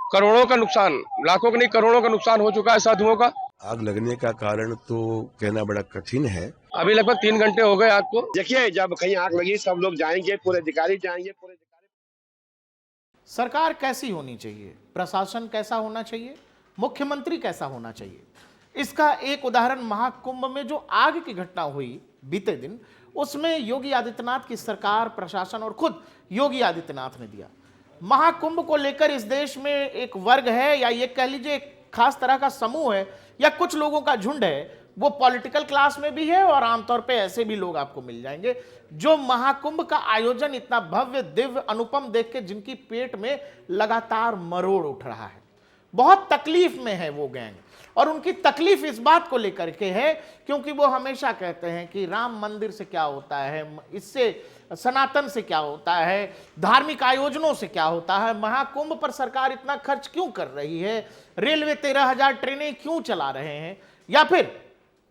करोड़ों का नुकसान, लाखों का नहीं करोड़ों का नुकसान हो चुका है साधुओं का। आग लगने का कारण तो कहना बड़ा कठिन है। अभी लगभग 3 घंटे हो गए आग को। देखिए, जब कहीं आग लगी सब लोग जाएंगे, पूरे अधिकारी जाएंगे, पूरे सरकार कैसी होनी चाहिए, प्रशासन कैसा होना चाहिए, मुख्यमंत्री कैसा होना चाहिए, इसका एक उदाहरण महाकुंभ में जो आग की घटना हुई बीते दिन, उसमें योगी आदित्यनाथ की सरकार, प्रशासन और खुद योगी आदित्यनाथ ने दिया। महाकुंभ को लेकर इस देश में एक वर्ग है, या ये कह लीजिए एक खास तरह का समूह है, या कुछ लोगों का झुंड है, वो पॉलिटिकल क्लास में भी है और आमतौर पे ऐसे भी लोग आपको मिल जाएंगे जो महाकुंभ का आयोजन इतना भव्य, दिव्य, अनुपम देख के जिनकी पेट में लगातार मरोड़ उठ रहा है। बहुत तकलीफ में है वो गैंग, और उनकी तकलीफ इस बात को लेकर के है क्योंकि वो हमेशा कहते हैं कि राम मंदिर से क्या होता है, इससे सनातन से क्या होता है, धार्मिक आयोजनों से क्या होता है, महाकुंभ पर सरकार इतना खर्च क्यों कर रही है, रेलवे 13,000 ट्रेनें क्यों चला रहे हैं, या फिर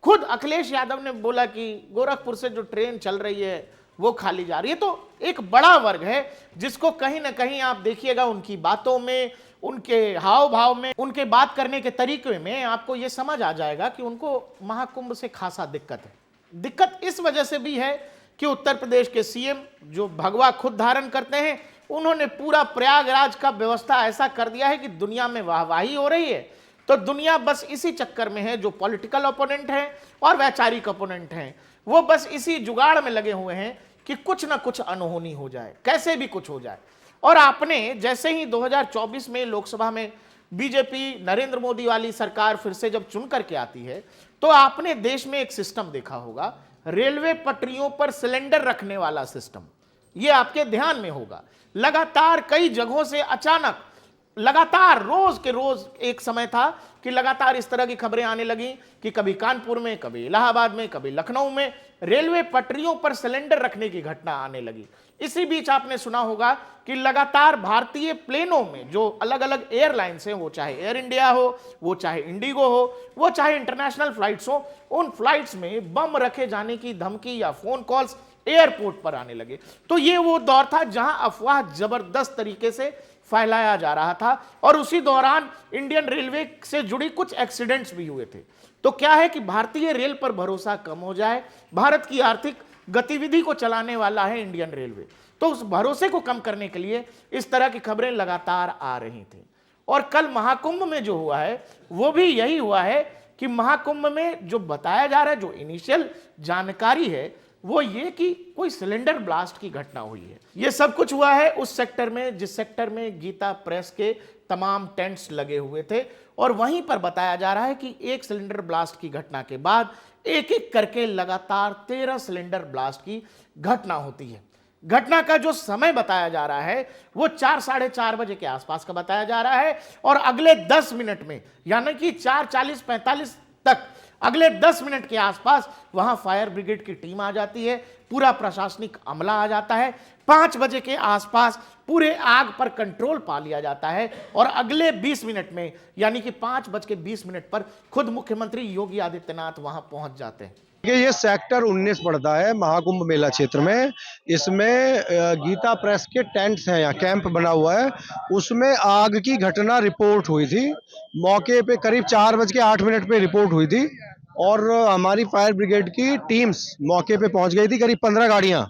खुद अखिलेश यादव ने बोला कि गोरखपुर से जो ट्रेन चल रही है वो खाली जा रही है। तो एक बड़ा वर्ग है जिसको कहीं ना कहीं आप देखिएगा उनकी बातों में, उनके हाव भाव में, उनके बात करने के तरीके में आपको यह समझ आ जाएगा कि उनको महाकुंभ से खासा दिक्कत है। दिक्कत इस वजह से भी है कि उत्तर प्रदेश के सीएम जो भगवा खुद धारण करते हैं, उन्होंने पूरा प्रयागराज का व्यवस्था ऐसा कर दिया है कि दुनिया में वाहवाही हो रही है। तो दुनिया बस इसी चक्कर में है, जो पॉलिटिकल ओपोनेंट हैं और वैचारिक ओपोनेंट हैं, वो बस इसी जुगाड़ में लगे हुए हैं कि कुछ ना कुछ अनहोनी हो जाए, कैसे भी कुछ हो जाए। और आपने जैसे ही 2024 में लोकसभा में बीजेपी नरेंद्र मोदी वाली सरकार फिर से जब चुन करके आती है, तो आपने देश में एक सिस्टम देखा होगा, रेलवे पटरियों पर सिलेंडर रखने वाला सिस्टम। यह आपके ध्यान में होगा। लगातार कई जगहों से अचानक लगातार रोज के रोज एक समय था कि लगातार इस तरह की खबरें आने लगी कि कभी कानपुर में, कभी इलाहाबाद में, कभी लखनऊ में रेलवे पटरियों पर सिलेंडर रखने की घटना आने लगी। इसी बीच आपने सुना होगा कि लगातार भारतीय प्लेनों में जो अलग अलग एयरलाइंस हैं, वो चाहे एयर इंडिया हो, वो चाहे इंडिगो हो, वो चाहे इंटरनेशनल फ्लाइट्स हो, उन फ्लाइट्स में बम रखे जाने की धमकी या फोन कॉल्स एयरपोर्ट पर आने लगे। तो ये वो दौर था जहां अफवाह जबरदस्त तरीके से फैलाया जा रहा था, और उसी दौरान इंडियन रेलवे से जुड़ी कुछ एक्सीडेंट्स भी हुए थे। तो क्या है कि भारतीय रेल पर भरोसा कम हो जाए, भारत की आर्थिक गतिविधि को चलाने वाला है इंडियन रेलवे, तो उस भरोसे को कम करने के लिए इस तरह की खबरें लगातार आ रही थी। और कल महाकुंभ में जो हुआ है वो भी यही हुआ है कि महाकुंभ में जो बताया जा रहा है, जो इनिशियल जानकारी है, वो ये कि कोई सिलेंडर ब्लास्ट की घटना हुई है। ये सब कुछ हुआ है उस सेक्टर में जिस सेक्टर में गीता प्रेस के तमाम टेंट्स लगे हुए थे, और वहीं पर बताया जा रहा है कि एक सिलेंडर ब्लास्ट की घटना के बाद एक एक करके लगातार 13 सिलेंडर ब्लास्ट की घटना होती है। घटना का जो समय बताया जा रहा है वो 4, साढ़े 4 बजे के आसपास का बताया जा रहा है, और अगले 10 मिनट में, यानी कि 4:40-45 तक, अगले 10 मिनट के आसपास वहां फायर ब्रिगेड की टीम आ जाती है, पूरा प्रशासनिक अमला आ जाता है। 5 बजे के आसपास पूरे आग पर कंट्रोल पा लिया जाता है, और अगले 20 मिनट में, यानी कि 5:20 पर खुद मुख्यमंत्री योगी आदित्यनाथ वहां पहुंच जाते हैं। ये सेक्टर 19 पड़ता है महाकुंभ मेला क्षेत्र में। इसमें गीता प्रेस के टेंट्स हैं, यहाँ कैंप बना हुआ है। उसमें आग की घटना रिपोर्ट हुई थी। मौके पे करीब 4:08 पे रिपोर्ट हुई थी, और हमारी फायर ब्रिगेड की टीम्स मौके पे पहुंच गई थी। करीब 15 गाड़ियां,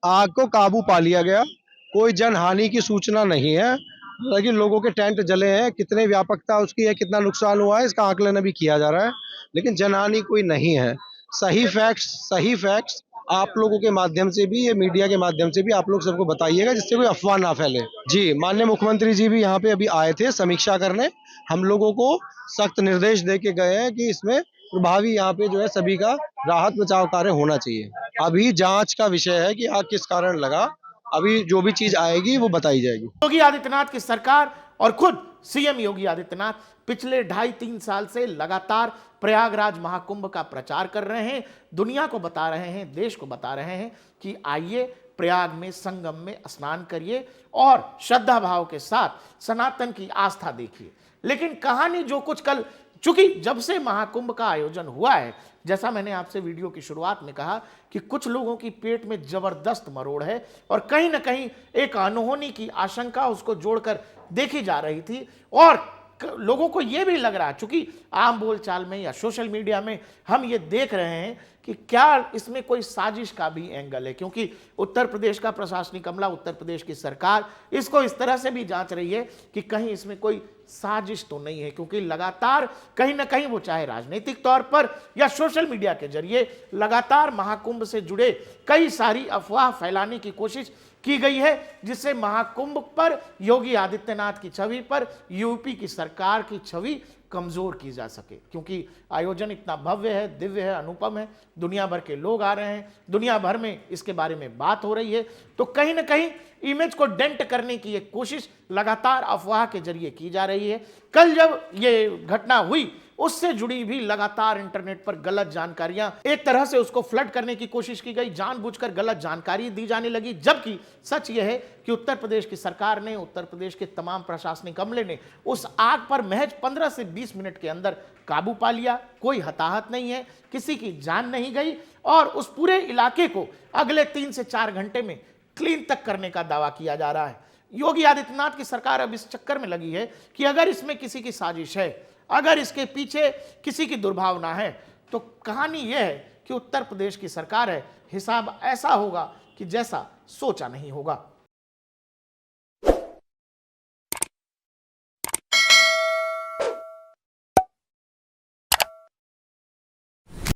आग को काबू पा लिया गया। कोई जनहानि की सूचना नहीं है। हालांकि लोगों के टेंट जले हैं, कितने व्यापकता उसकी है, कितना नुकसान हुआ है, इसका आकलन अभी किया जा रहा है, लेकिन जनहानि कोई नहीं है। सही फैक्ट्स आप लोगों के माध्यम से भी, ये मीडिया के माध्यम से भी आप लोग सबको बताइएगा, जिससे कोई अफवाह ना फैले। जी, माननीय मुख्यमंत्री जी भी यहाँ पे अभी आए थे समीक्षा करने। हम लोगों को सख्त निर्देश दे के गए हैं कि इसमें प्रभावी यहाँ पे जो है सभी का राहत बचाव कार्य होना चाहिए। अभी जांच का विषय है कि आग किस कारण लगा। अभी जो भी चीज आएगी वो बताई जाएगी। योगी आदित्यनाथ की सरकार और खुद सीएम योगी आदित्यनाथ पिछले 2.5-3 साल से लगातार प्रयागराज महाकुंभ का प्रचार कर रहे हैं, दुनिया को बता रहे हैं, देश को बता रहे हैं कि आइए प्रयाग में संगम में स्नान करिए और श्रद्धा भाव के साथ सनातन की आस्था देखिए। लेकिन कहानी जो कुछ कल, चूंकि जब से महाकुंभ का आयोजन हुआ है, जैसा मैंने आपसे वीडियो की शुरुआत में कहा कि कुछ लोगों की पेट में जबरदस्त मरोड़ है और कहीं ना कहीं एक अनहोनी की आशंका उसको जोड़कर देखी जा रही थी और लोगों को यह भी लग रहा है, चूंकि आम बोलचाल में या सोशल मीडिया में हम ये देख रहे हैं कि क्या इसमें कोई साजिश का भी एंगल है, क्योंकि उत्तर प्रदेश का प्रशासनिक अमला, उत्तर प्रदेश की सरकार इसको इस तरह से भी जांच रही है कि कहीं इसमें कोई साजिश तो नहीं है, क्योंकि लगातार कहीं ना कहीं वो चाहे राजनीतिक तौर पर या सोशल मीडिया के जरिए लगातार महाकुंभ से जुड़े कई सारी अफवाह फैलाने की कोशिश की गई है, जिससे महाकुंभ पर योगी आदित्यनाथ की छवि पर यूपी की सरकार की छवि कमजोर की जा सके। क्योंकि आयोजन इतना भव्य है, दिव्य है, अनुपम है, दुनिया भर के लोग आ रहे हैं, दुनिया भर में इसके बारे में बात हो रही है, तो कहीं ना कहीं इमेज को डेंट करने की एक कोशिश लगातार अफवाह के जरिए की जा रही है। कल जब ये घटना हुई उससे जुड़ी भी लगातार इंटरनेट पर गलत जानकारियां, एक तरह से उसको फ्लड करने की कोशिश की गई, जानबूझकर गलत जानकारी दी जाने लगी, जबकि सच यह है कि उत्तर प्रदेश की सरकार ने, उत्तर प्रदेश के तमाम प्रशासनिक अमले ने उस आग पर महज 15 से 20 मिनट के अंदर काबू पा लिया। कोई हताहत नहीं है, किसी की जान नहीं गई और उस पूरे इलाके को अगले 3 से 4 घंटे में क्लीन तक करने का दावा किया जा रहा है। योगी आदित्यनाथ की सरकार अब इस चक्कर में लगी है कि अगर इसमें किसी की साजिश है, अगर इसके पीछे किसी की दुर्भावना है, तो कहानी यह है कि उत्तर प्रदेश की सरकार है, हिसाब ऐसा होगा कि जैसा सोचा नहीं होगा।